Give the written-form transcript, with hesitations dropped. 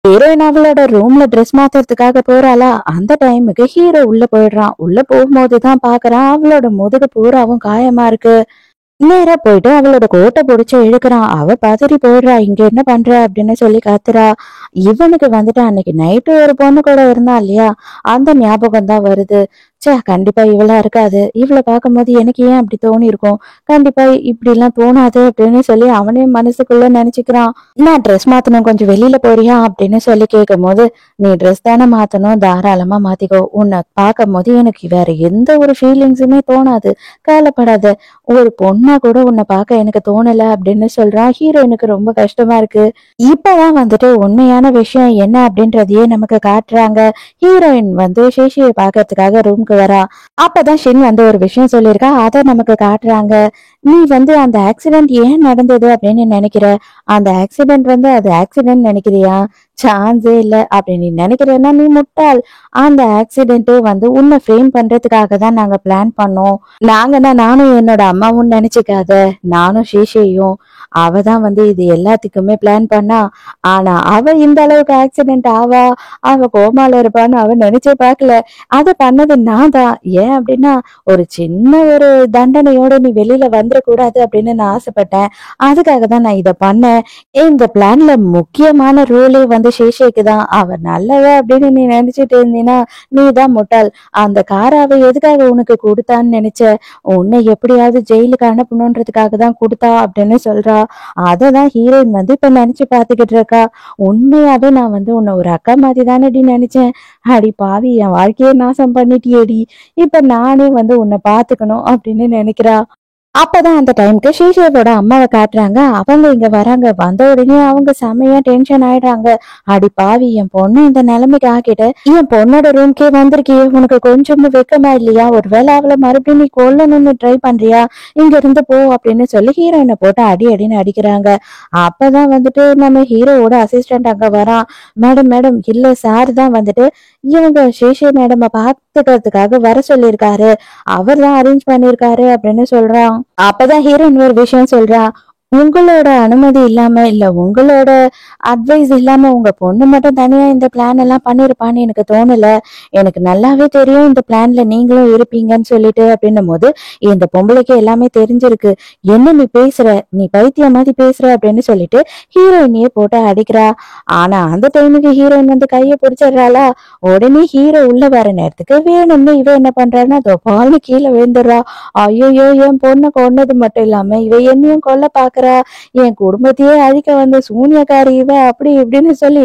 Heroine அவளோட ரூம்ல dress மாத்துறதுக்காக போறாளா, அந்த டைமுக்கு ஹீரோ உள்ள போயிடுறான். உள்ள போகும்போதுதான் பாக்குறான் அவளோட முதுகு பூராவும் காயமா இருக்கு. நேரா போயிட்டு அவளோட கோட்டை புடிச்சு இழுக்கிறான். அவ பதறி போயிடுறா. இங்க என்ன பண்ற அப்படின்னு சொல்லி கத்துறா. இவனுக்கு வந்துட்டு அன்னைக்கு நைட்டு ஒரு பொண்ணு கூட இருந்தா இல்லையா, அந்த ஞாபகம் தான் வருது. கண்டிப்பா இவளா இருக்காது. இவளை பார்க்கும்போது எனக்கு ஏன் அப்படி தோணி இருக்கும், கண்டிப்பா இப்படி எல்லாம் தோணாது அப்படின்னு சொல்லி அவனே மனசுக்குள்ள நினைச்சுக்கிறான். நான் ட்ரெஸ் மாத்தணும், கொஞ்சம் வெளியில போறியா அப்படின்னு சொல்லி கேட்கும் போது, நீ ட்ரெஸ் தானே மாத்தணும், தாராளமா மாத்திக்கோ. உன்னை பார்க்கும் போது எனக்கு வேற எந்த ஒரு ஃபீலிங்ஸுமே தோணாது, கவலைப்படாத. ஒரு பொண்ணா கூட உன்னை பார்க்க எனக்கு தோணல அப்படின்னு சொல்றான். ஹீரோயினுக்கு ரொம்ப கஷ்டமா இருக்கு. இப்பதான் வந்துட்டு உண்மையான விஷயம் என்ன அப்படின்றதையே நமக்கு காட்டுறாங்க. ஹீரோயின் வந்து சேஷியை பாக்குறதுக்காக ரூம்க்கு வரா. அப்பதான் ஷின் வந்து ஒரு விஷயம் சொல்லியிருக்கா, அதை நமக்கு காட்டுறாங்க. நீ வந்து அந்த ஆக்சிடென்ட் ஏன் நடந்தது அப்படின்னு நினைக்கிற, அந்த ஆக்சிடென்ட் வந்து அது ஆக்சிடென்ட் நினைக்கிறியா, சான்ஸே இல்ல. அப்படி நீ நினைக்கிறேன்னா நீ முட்டாள். அந்த ஆக்சிடென்ட்டே வந்து உன்னை ஃப்ரேம் பண்றதுக்காக தான் நாங்க பிளான் பண்ணோம். நாங்கன்னா நானும் என்னோட அம்மாவும் நினைச்சுக்காத, நானும் சேஷியையும். அவ தான் வந்து இது எல்லாத்துக்குமே பிளான் பண்ணா. ஆனா அவ இந்த அளவுக்கு ஆக்சிடென்ட் ஆவா, அவ கோமால இருப்பான்னு அவ நினைச்சே பார்க்கல. அத பண்ணது நான் தான். ஏன் அப்படின்னா, ஒரு சின்ன ஒரு தண்டனையோட நீ வெளியில வந்துடக்கூடாது அப்படின்னு நான் ஆசைப்பட்டேன். அதுக்காக தான் நான் இத பண்ணேன். இந்த பிளான்ல முக்கியமான ரூலே வந்து சேஷேக்கு தான். அவ நல்லவ அப்படின்னு நீ நினைச்சிட்டு இருந்தீன்னா நீ தான் முட்டாள். அந்த காரை அவ எதுக்காக உனக்கு கொடுத்தான்னு நினைச்ச, உன்னை எப்படியாவது ஜெயிலுக்கு அனுப்பணுன்றதுக்காக தான் கொடுத்தா அப்படின்னு சொல்றா. அததான் ஹீரோயின் வந்து இப்ப நினைச்சு பாத்துக்கிட்டு இருக்கா. உண்மையாவே நான் வந்து உன்னை ஒரு அக்கா மாதிரி தானடி நினைச்சேன். அடி பாவி, என் வாழ்க்கையை நாசம் பண்ணிட்டியேடி. இப்ப நானே வந்து உன்னை பாத்துக்கணும் அப்படின்னு நினைக்கிறா. அப்பதான் அந்த டைம்க்கு ஸ்ரீஷேவோட அம்மாவை காட்டுறாங்க. அவங்க இங்க வராங்க. வந்த உடனே அவங்க செமையா டென்ஷன் ஆயிடுறாங்க. அடி பாவி, என் பொண்ணு இந்த நிலைமைக்கு ஆக்கிட்டு என் பொண்ணோட ரூம்க்கே வந்திருக்கியே, உனக்கு கொஞ்சமும் வெக்கமா இல்லையா, ஒருவேளை அவளை மறுபடியும் நீ கொல்லணும்னு ட்ரை பண்றியா, இங்க இருந்து போ அப்படின்னு சொல்லி ஹீரோயினை போட்டு அடி அடின்னு அடிக்கிறாங்க. அப்பதான் வந்துட்டு நம்ம ஹீரோவோட அசிஸ்டன்ட் அங்க வரான். மேடம் மேடம், இல்ல சார் தான் வந்துட்டு இவங்க ஸ்ரீஷே மேடம் பாத்துக்கிறதுக்காக வர சொல்லியிருக்காரு, அவர் தான் அரேஞ்ச் பண்ணிருக்காரு அப்படின்னு சொல்றான். அப்பதான் ஹீரோயின் ஒரு விஷயம் சொல்றா. உங்களோட அனுமதி இல்லாம, இல்ல உங்களோட அட்வைஸ் இல்லாம உங்க பொண்ணு மட்டும் தனியா இந்த பிளான் எல்லாம் பண்ணிருப்பான்னு எனக்கு தோணல. எனக்கு நல்லாவே தெரியும் இந்த பிளான்ல நீங்களும் இருப்பீங்கன்னு சொல்லிட்டு அப்படின்னும் போது, இந்த பொம்பளைக்கு எல்லாமே தெரிஞ்சிருக்கு. என்ன நீ பேசுற, நீ பைத்திய மாதிரி பேசுற அப்படின்னு சொல்லிட்டு ஹீரோயினையே போட்டு அடிக்கிறா. ஆனா அந்த டைமுக்கு ஹீரோயின் வந்து கையை பிடிச்சிடுறாளா. உடனே ஹீரோ உள்ள வர நேரத்துக்கு வேணும்னு இவ என்ன பண்றான்னா பால்னு கீழே விழுந்துடுறா. ஐயோ, என் பொண்ணை கொன்னது மட்டும் இல்லாம இவ என்னையும் கொல்ல பாக்குறா, என் குடும்பத்தையே அழிக்க வந்த சூனியக்காரி இவ அப்படி இப்படின்னு சொல்லி